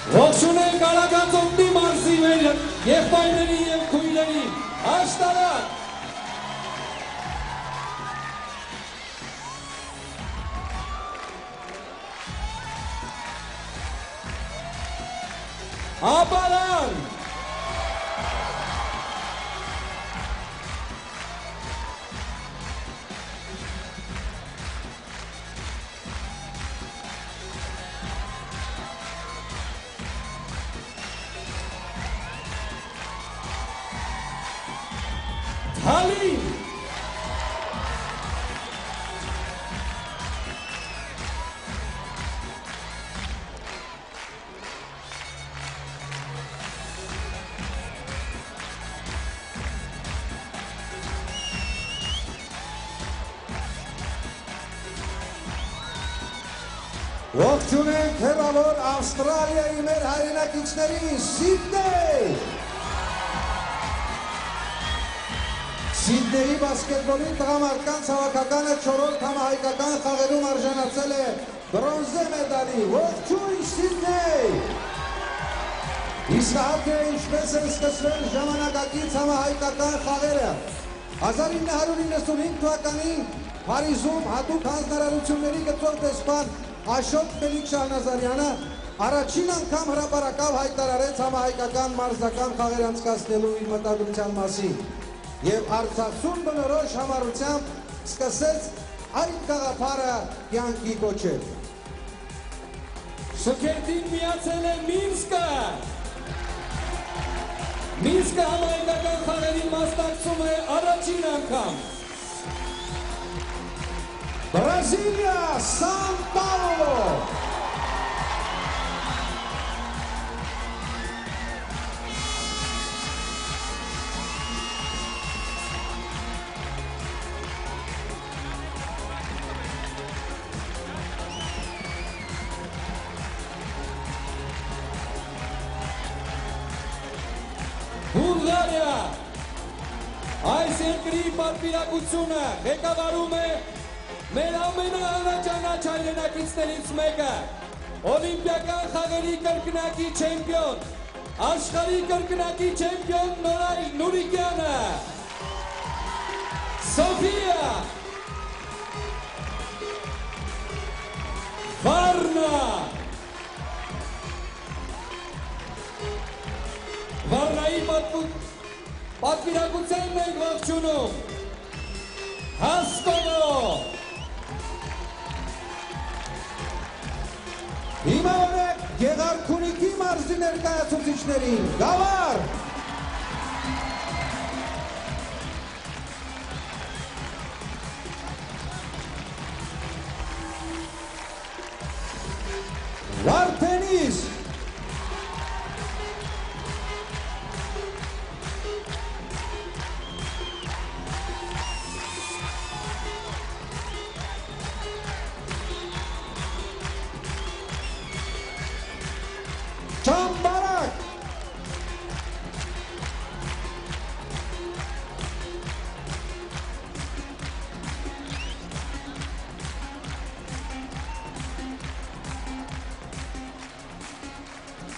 Ողջունենք Արագածոտնի մարզի մեր եղբայրների և քույրերի աշտարակ։ Ապարան։ Հալին։ Ողջունենք հեռավոր Ավստրալիայի մեր հայրենակիցներին, Սիդնեյ։ Սիդնեյի բասկետբոլի տղամարդկանց հավաքականը 4-րդ համահայկական խաղերում արժանացել է բրոնզե մեդալի։ Ողջույն Սիդնեյ։ Իսկ ինչպես են սկսվել ժամանակակից համահայկական խաղերը։ 1995 թվականին Փարիզում հատուկ հանձնարարությունների գծով դեսպան Աշոտ Ֆելիք Շահնազարյանը առաջին անգամ հրապարակավ հայտարարեց համահայկական մարզական խաղեր անցկացնելու իր մտադրության մասին և Արցախում բնորոշ համառությամբ սկսեց այդ գաղափարը կյանքի կոչել։ Շքերթին միացել է Մինսկը։ Մինսկը համահայկական խաղերին մասնակցում է առաջին անգամ։ Բրազիլիա, Սան Պաուլո։ Բուլղարիա։ Այս երկրի պատվիրակությունը ղեկավարում է մեր ամենաանաչանաչ հայրենակիցներից մեկը, օլիմպիական խաղերի կրկնակի չեմպիոն, աշխարհի կրկնակի չեմպիոն Նորայր Նուրիկյանը։ Սոֆիա։ Վարնա։ Վարնայի պատվիրակությանն ենք ողջունում Հասկովո։ Հիմա ունեք Գեղարքունիքի մարզի ներկայացուցիչներին, Գավառ։ Վարդենիս։ Չամբարակ։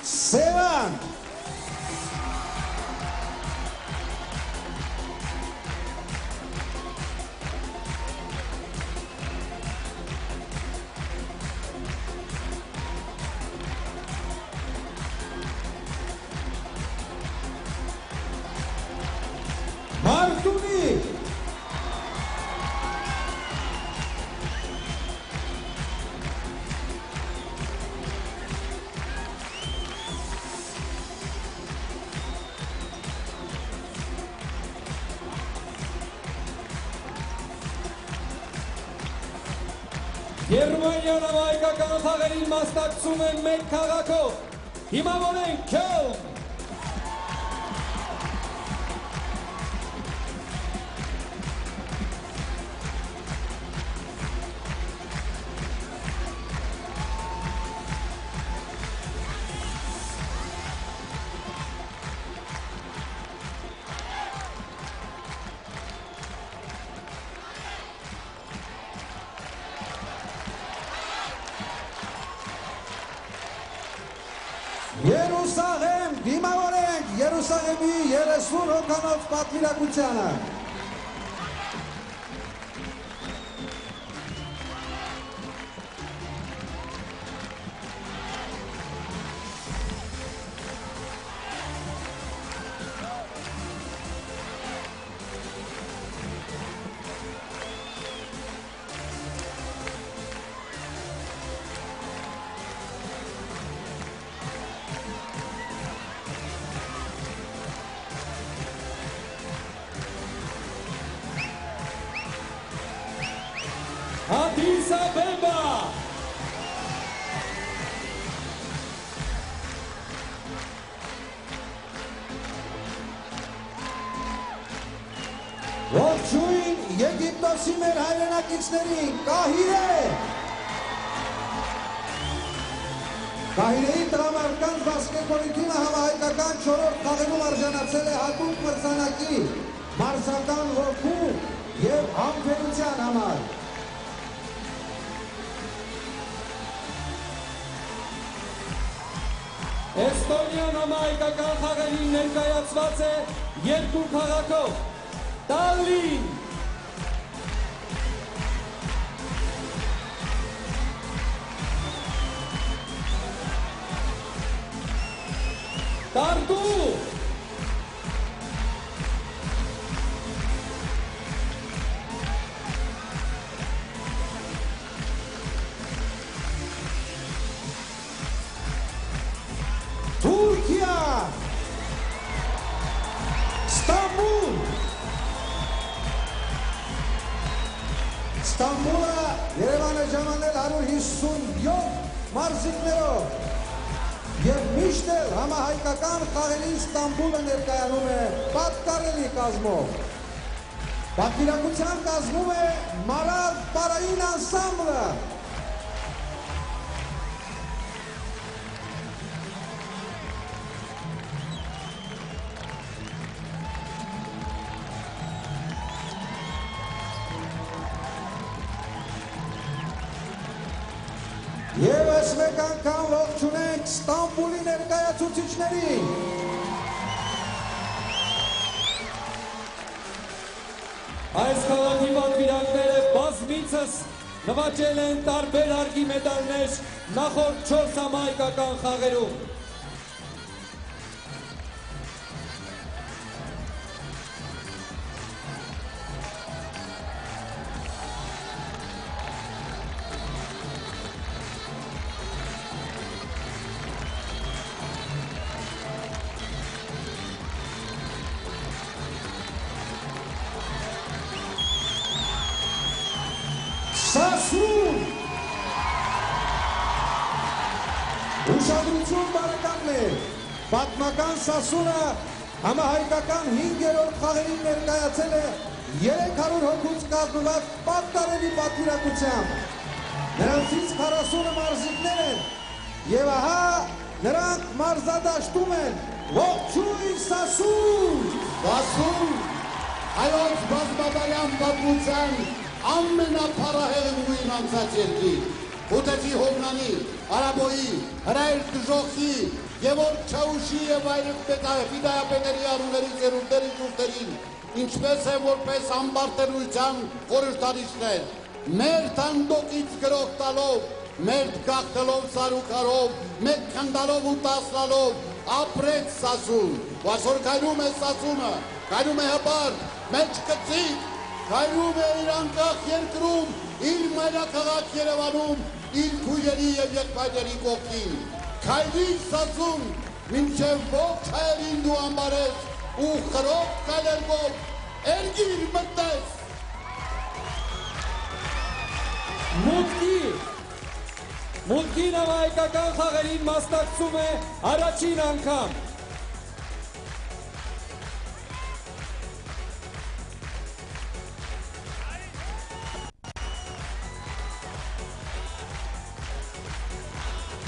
Սևան։ Մարտունի։ Գերմանիան համահայկական խաղերին մասնակցում են մեկ քաղաքով։ Հիմավոր են Քյոլն։ Երուսաղեմ դիմավորենք Երուսաղեմի 30 հոգանոց պատվիրակությանը։ Addis Abeba. Ողջույն Եգիպտոսի մեր հայրենակիցներին, Կահիրե։ Կահիրեի տրամարկանց բասկետբոլի թիմը համահայկական 4-րդ խաղերում արժանացել է հատուկ մրցանակի, մարզական ոգու և համբերության համար։ Էստոնիան համահայկական խաղերին ներկայացված է 2 քաղաքով՝ Տալլին, Տարտու, Թուրքիա, Ստամբուլ, Ստամբուլը Երևան է ժամանել 157 մարզիկներով և միշտ էլ համահայկական խաղերին Ստամբուլը ներկայանում է պատկառելի կազմով։ Պատվիրակության կազմում է Մարավ պարային անսամբլը։ Եվս մեկ անգամ ողջունենք Ստամբուլի ներկայացուցիչներին։ այս քաղաքի պատվիրանքները բազմիցս նվաճել են տարբեր հարգի մեդալներ նախորդ 4 համահայկական խաղերում։ Սասուն, ուշադրություն բարեկամներ, պատմական Սասունը համահայկական 5-րդ խաղերին ներկայացել է 300 հոգուց կազմված պատկառելի պատվիրակությամբ։ Նրանցից 40-ը մարզիկներ են և ահա նրանք մարզադաշտում են։ Ողջույն Սասուն։ Սասուն հայոց բազմատարյան պատմության ամենափառահեղուին անցած երկիր, Հութեցի Հովնանի, Արաբոյի, Հրայր Դժոխի, Գևորգ Չաուշի և այլ ֆիդայապետերի արուների ծերունդերի ժուտերին, ինչպես է որպես ամբարտելույթյան խորհրդանիշներ, մեր թանդոկից գրող տալով, մեր գաղթելով սարուքարով, մեկ քնդալով ու տասնալով, ապրեց Սասուն, ու այսօր կայնում է Սասունը, կայնում է հպարտ, մեջ կծիկ, կայնում է իր անկախ երկրում, իր մայրաքաղաք Երևանում, իր քույրերի և եղբայրների կողքին։ Քայլի Սասուն, մինչև ողջ հայերին դու ամբարես ու խրով կայլերգով էրգիր մտնես։ Մուտքին համահայկական խաղերին մասնակցում է առաջին անգամ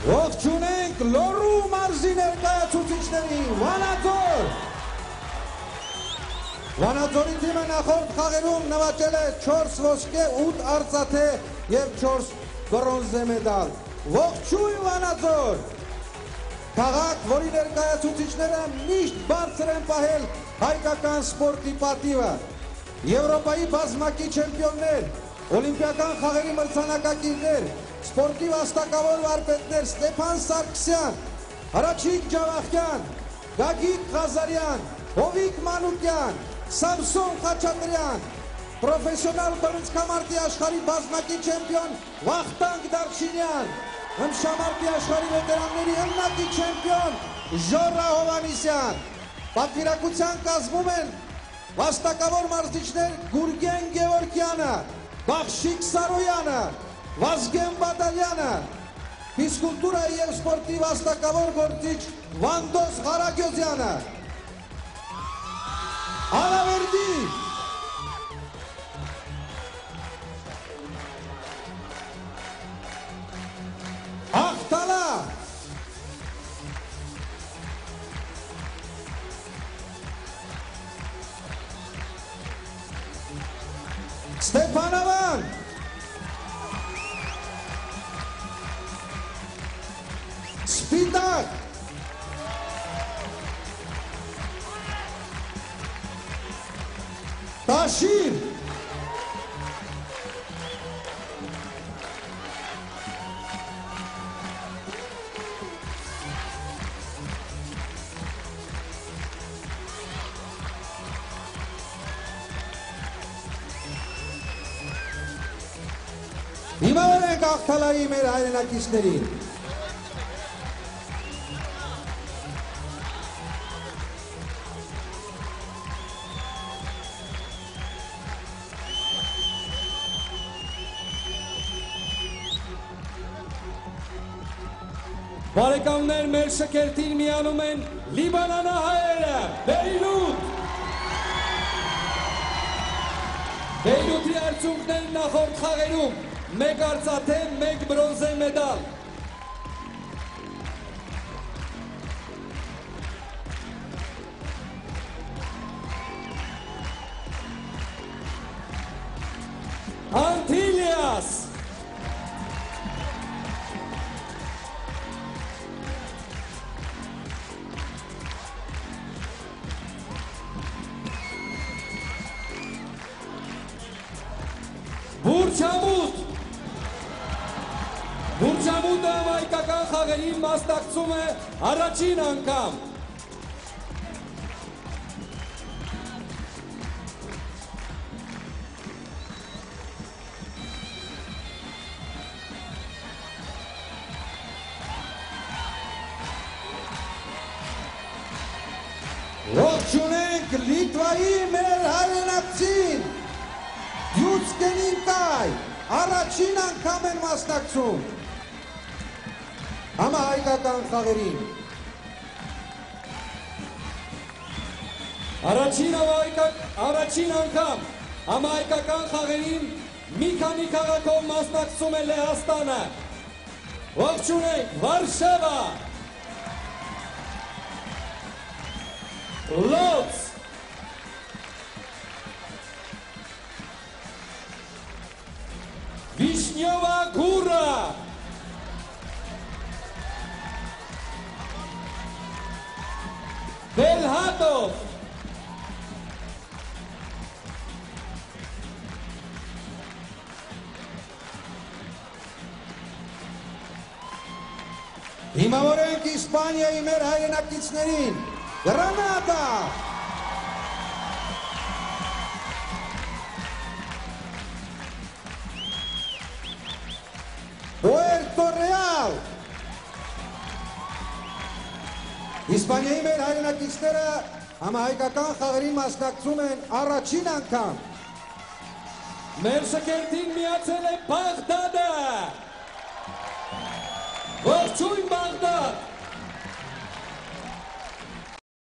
Ողջունենք Լոռու մարզի ներկայացուցիչներին, Վանաձոր։ Վանաձորի թիմը նախորդ խաղերում նվաճել է 4 ոսկե, 8 արծաթե և 4 բրոնզե մեդալ։ Ողջույն Վանաձոր։ Քաղաք, որի ներկայացուցիչները միշտ բարձր են պահել հայկական սպորտի պատիվը։ Եվրոպայի բազմակի չեմպիոններ, օլիմպիական խաղերի մրցանակակիրներ, սպորտի վաստակավոր վարպետներ Ստեփան Սարգսյան, Հրաչիկ Ջավախյան, Գագիկ Ղազարյան, Հովիկ Մանուկյան, Սամսոն Խաչատրյան, պրոֆեսիոնալ բռնցքամարտի աշխարհի բազմակի չեմպիոն Վախտանգ Դարչինյան, հմշամարտի աշխարհի վետերանների հննակի չեմպիոն Ժորա Հովանիսյան։ Պատվիրակության կազմում են վաստակավոր մարզիչներ Գուրգեն Գևորգյանը, Բախշիկ Սարոյանը, Վազգեն Բադալյանը, ֆիզկուլտուրայի և սպորտի վաստակավոր գործիչ Վանդոս Ղարագյոզյանը։ Արավերդի Ախտալա Ստեփանավան Սպիտակ Տաշիր Հիմա ենք աղթալայի մեր հայրենակիցներին։ Բարեկամներ, մեր շքերթին միանում են Լիբանանահայերը, Բեյրութ։ Բեյրութի արդյունքներն նախորդ խաղերում մեկ արծաթե, մեկ բրոնզե մեդալ։ Անտիլիաս Բուրչամուտ Բուրչամուտը հայկական խաղերին մասնակցում է առաջին անգամ։ Ողջունենք Լիտվայի մեր հայրենակցին, Յուցկենինկայ, առաջին անգամ են մասնակցում համահայկական խաղերին։ Առաջին անգամ համահայկական խաղերին մի քանի քաղաքով մասնակցում է Լեհաստանը։ Ողջունենք Վարշավա, Լոց, Վիշնյովա Գուրա, Բելհատով, Հիմավորենք Իսպանիայի մեր հայրենակիցներին, Գրանադա, Պուերտո Ռեալ։ Իսպանիայի մեր հայրենակիցները համահայկական խաղերին մասնակցում են առաջին անգամ։ մեր շքերթին միացել է Բաղդադը։ Ողջույն